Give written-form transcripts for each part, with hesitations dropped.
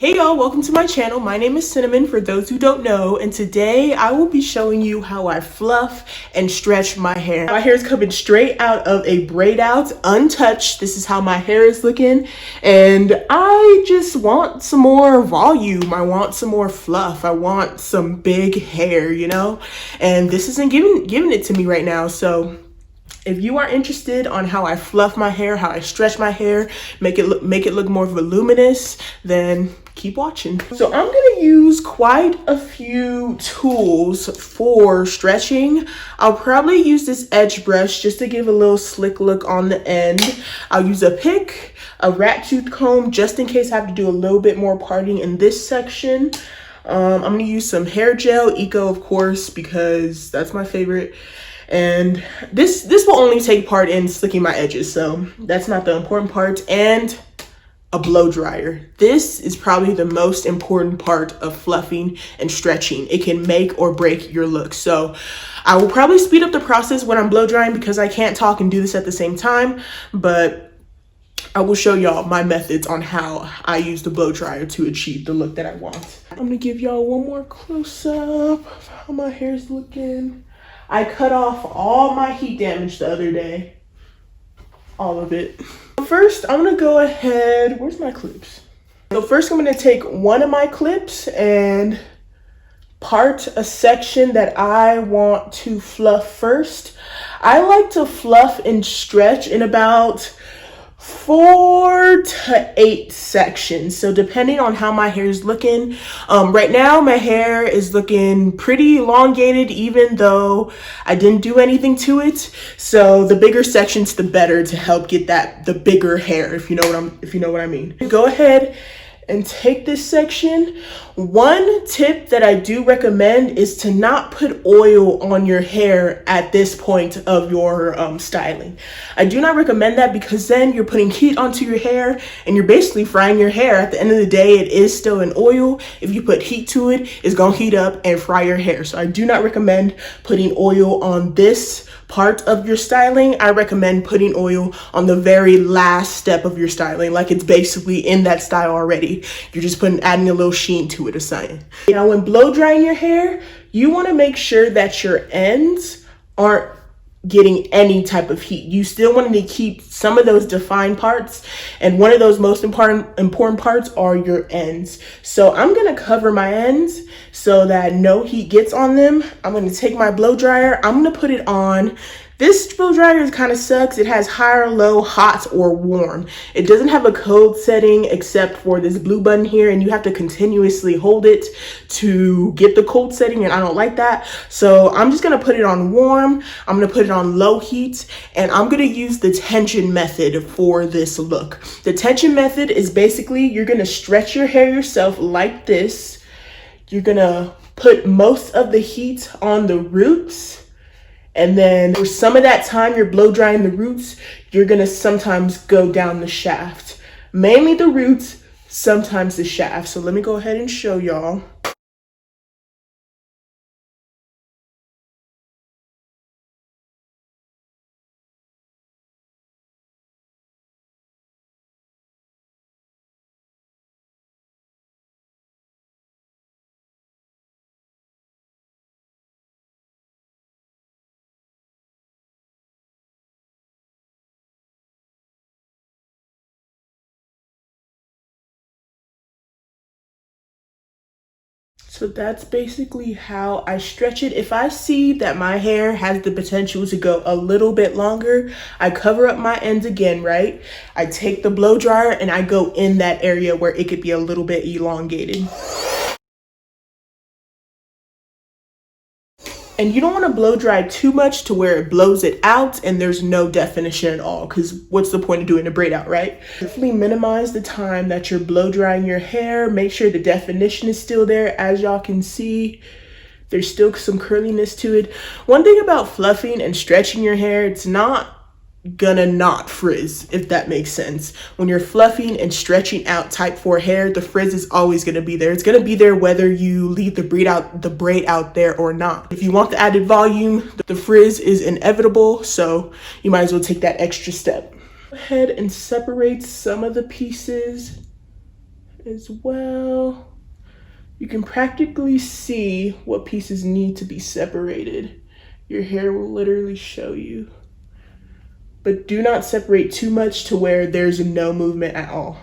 Hey y'all, welcome to my channel. My name is Cinnamon for those who don't know, and today I will be showing you how I fluff and stretch my hair. My hair is coming straight out of a braid out, untouched. This is how my hair is looking, and I just want some more volume. I want some more fluff. I want some big hair, you know? And this isn't giving it to me right now, so if you are interested on how I fluff my hair, how I stretch my hair, make it look more voluminous, then keep watching. So I'm gonna use quite a few tools for stretching. I'll probably use this edge brush just to give a little slick look on the end. I'll use a pick, a rat tooth comb, just in case I have to do a little bit more parting in this section. I'm gonna use some hair gel, Eco of course, because that's my favorite. And this will only take part in slicking my edges, so that's not the important part. And a blow dryer. This is probably the most important part of fluffing and stretching. It can make or break your look. So I will probably speed up the process when I'm blow drying because I can't talk and do this at the same time, but I will show y'all my methods on how I use the blow dryer to achieve the look that I want. I'm gonna give y'all one more close up of how my hair's looking. I cut off all my heat damage the other day. All of it. First, I'm gonna go ahead, where's my clips? So first I'm gonna take one of my clips and part a section that I want to fluff first. I like to fluff and stretch in about 4 to 8 sections, so depending on how my hair is looking. Right now my hair is looking pretty elongated even though I didn't do anything to it, so the bigger sections the better to help get the bigger hair, if you know what I mean. Go ahead and take this section. One tip that I do recommend is to not put oil on your hair at this point of your styling. I do not recommend that because then you're putting heat onto your hair and you're basically frying your hair. At the end of the day, it is still an oil. If you put heat to it, it's gonna heat up and fry your hair. So I do not recommend putting oil on this part of your styling. I recommend putting oil on the very last step of your styling, like it's basically in that style already. You're just adding a little sheen to it or something. Now, when blow drying your hair, you want to make sure that your ends aren't getting any type of heat. You still want to keep some of those defined parts, and one of those most important parts are your ends. So I'm going to cover my ends so that no heat gets on them. I'm going to take my blow dryer. I'm going to put it on. This blow dryer kind of sucks. It has high or low, hot or warm. It doesn't have a code setting except for this blue button here, and you have to continuously hold it to get the code setting, and I don't like that. So I'm just gonna put it on warm. I'm gonna put it on low heat, and I'm gonna use the tension method for this look. The tension method is basically you're gonna stretch your hair yourself like this. You're gonna put most of the heat on the roots. And then for some of that time you're blow drying the roots, you're gonna sometimes go down the shaft. Mainly the roots, sometimes the shaft. So let me go ahead and show y'all. So that's basically how I stretch it. If I see that my hair has the potential to go a little bit longer, I cover up my ends again, right? I take the blow dryer and I go in that area where it could be a little bit elongated. And you don't want to blow dry too much to where it blows it out and there's no definition at all, because what's the point of doing a braid out, right? Definitely minimize the time that you're blow drying your hair. Make sure the definition is still there. As y'all can see, there's still some curliness to it. One thing about fluffing and stretching your hair, it's not gonna not frizz, if that makes sense. When you're fluffing and stretching out type 4 hair, the frizz is always gonna be there. It's gonna be there whether you leave the braid out there or not. If you want the added volume, the frizz is inevitable, so you might as well take that extra step. Go ahead and separate some of the pieces as well. You can practically see what pieces need to be separated. Your hair will literally show you. But do not separate too much to where there's no movement at all.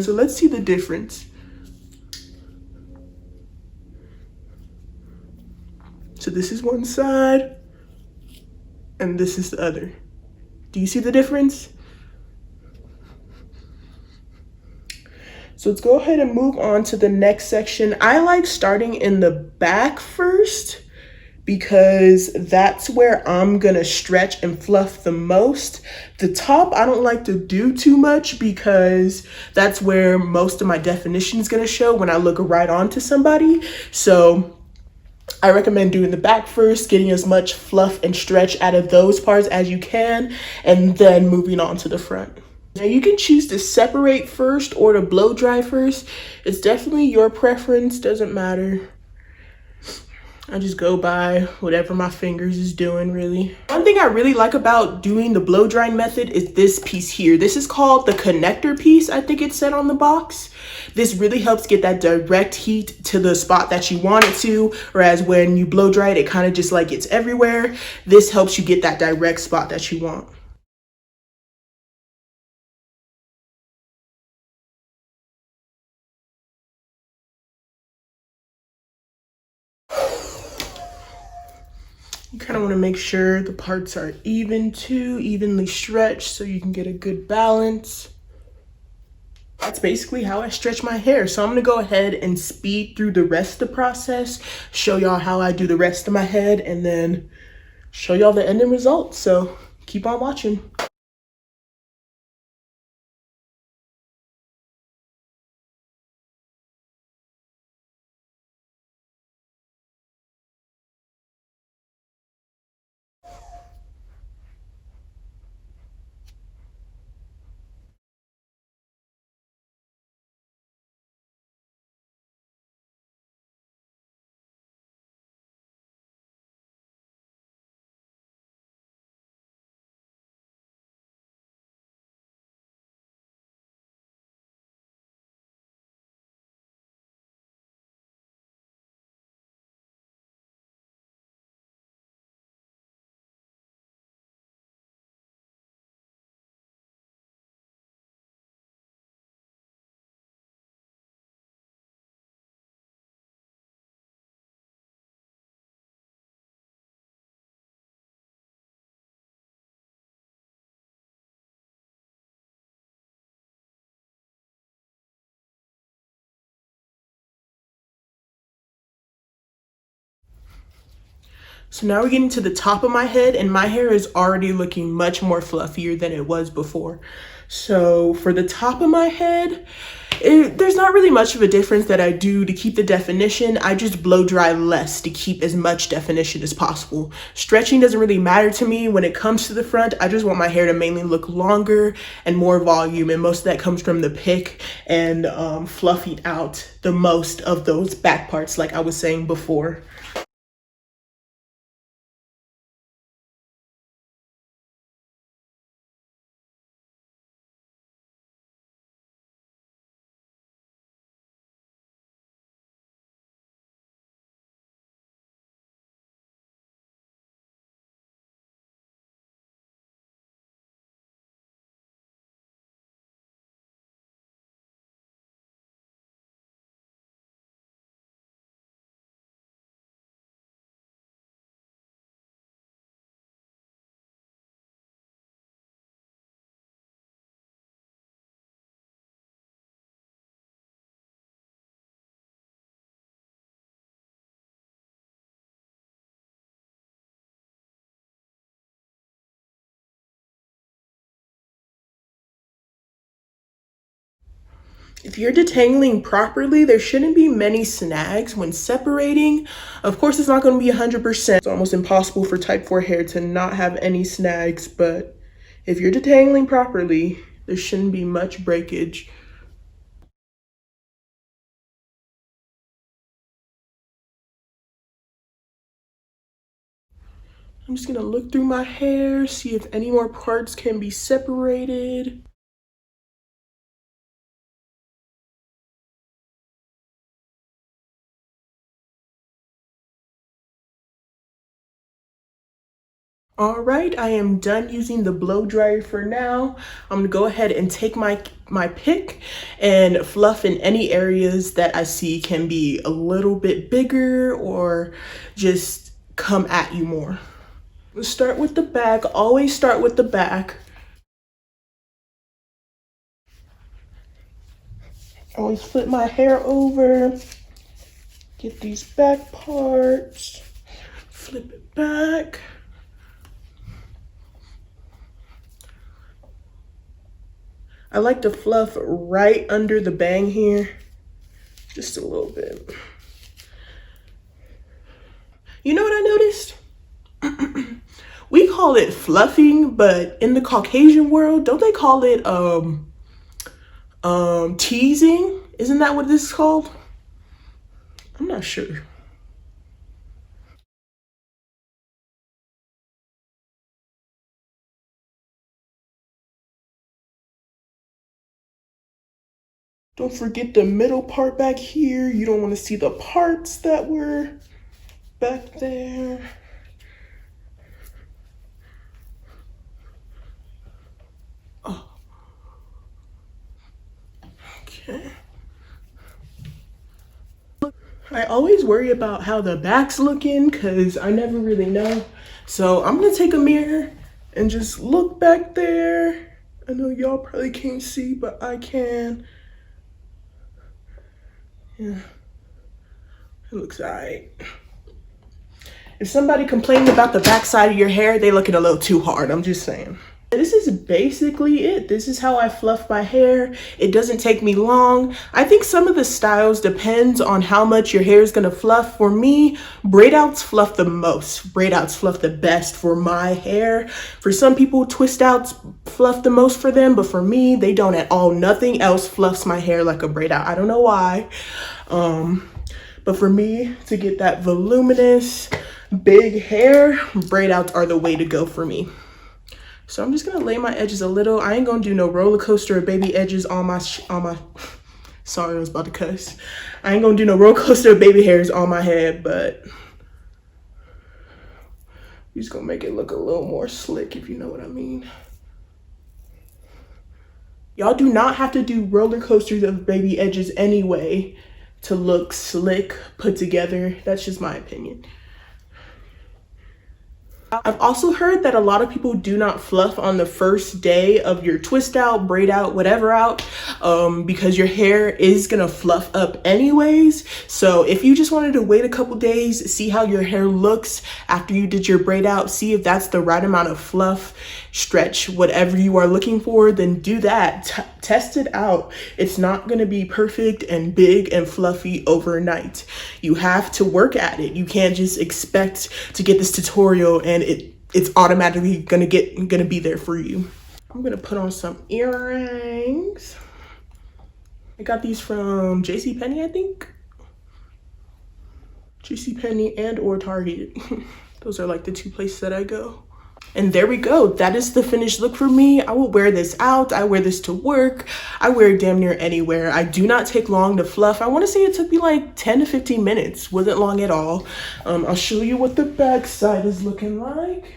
So let's see the difference. So this is one side and this is the other. Do you see the difference? So let's go ahead and move on to the next section. I like starting in the back first because that's where I'm gonna stretch and fluff the most. The top, I don't like to do too much because that's where most of my definition is gonna show when I look right onto somebody. So I recommend doing the back first, getting as much fluff and stretch out of those parts as you can, and then moving on to the front. Now you can choose to separate first or to blow dry first. It's definitely your preference, doesn't matter. I just go by whatever my fingers is doing, really. One thing I really like about doing the blow drying method is this piece here. This is called the connector piece, I think it said on the box. This really helps get that direct heat to the spot that you want it to, whereas when you blow dry it, it kind of just like gets everywhere. This helps you get that direct spot that you want. You kind of want to make sure the parts are even too, evenly stretched so you can get a good balance. That's basically how I stretch my hair. So I'm gonna go ahead and speed through the rest of the process, show y'all how I do the rest of my head, and then show y'all the ending result. So keep on watching. So now we're getting to the top of my head, and my hair is already looking much more fluffier than it was before. So for the top of my head, there's not really much of a difference that I do to keep the definition. I just blow dry less to keep as much definition as possible. Stretching doesn't really matter to me when it comes to the front. I just want my hair to mainly look longer and more volume, and most of that comes from the pick and fluffing out the most of those back parts like I was saying before. If you're detangling properly, there shouldn't be many snags when separating. Of course, it's not going to be 100%. It's almost impossible for type 4 hair to not have any snags, but if you're detangling properly, there shouldn't be much breakage. I'm just gonna look through my hair, see if any more parts can be separated. All right, I am done using the blow dryer for now. I'm gonna go ahead and take my pick and fluff in any areas that I see can be a little bit bigger or just come at you more. Let's start with the back. Always start with the back. Always flip my hair over. Get these back parts. Flip it back. I like to fluff right under the bang here, just a little bit. You know what I noticed? We call it fluffing, but in the Caucasian world, don't they call it teasing? Isn't that what this is called? I'm not sure. Don't forget the middle part back here. You don't want to see the parts that were back there. Oh. Okay. I always worry about how the back's looking because I never really know. So I'm gonna take a mirror and just look back there. I know y'all probably can't see, but I can. Yeah, it looks alright. If somebody complaining about the back side of your hair, they looking a little too hard, I'm just saying. This is basically it. This is how I fluff my hair. It doesn't take me long. I think some of the styles depends on how much your hair is gonna fluff. For me, braid outs fluff the most. Braid outs fluff the best for my hair. For some people, twist outs fluff the most for them, but for me, they don't at all. Nothing else fluffs my hair like a braid out. I don't know why. But for me, to get that voluminous, big hair, braid outs are the way to go for me. So I'm just gonna lay my edges a little. I ain't gonna do no roller coaster of baby edges on my, sorry, I was about to cuss. I ain't gonna do no roller coaster of baby hairs on my head, but we're just gonna make it look a little more slick, if you know what I mean. Y'all do not have to do roller coasters of baby edges anyway to look slick, put together. That's just my opinion. I've also heard that a lot of people do not fluff on the first day of your twist out, braid out, whatever out, because your hair is gonna fluff up anyways. So if you just wanted to wait a couple days, see how your hair looks after you did your braid out, see if that's the right amount of fluff, stretch, whatever you are looking for, then do that. Test it out. It's not gonna be perfect and big and fluffy overnight. You have to work at it. You can't just expect to get this tutorial and it's automatically gonna be there for you. I'm gonna put on some earrings. I got these from JCPenney, I think. JCPenney and or Target. Those are like the two places that I go. And there we go. That is the finished look for me. I will wear this out. I wear this to work. I wear it damn near anywhere. I do not take long to fluff. I want to say it took me like 10 to 15 minutes. Wasn't long at all. I'll show you what the back side is looking like.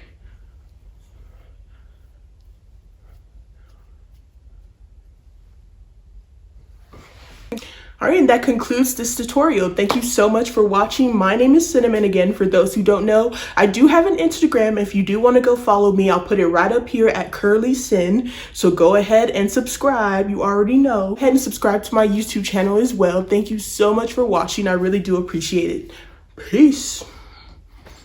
All right, and that concludes this tutorial. Thank you so much for watching. My name is Cinnamon again, for those who don't know. I do have an Instagram. If you do want to go follow me, I'll put it right up here at curlycin. So go ahead and subscribe. You already know. Go ahead and subscribe to my YouTube channel as well. Thank you so much for watching. I really do appreciate it. Peace.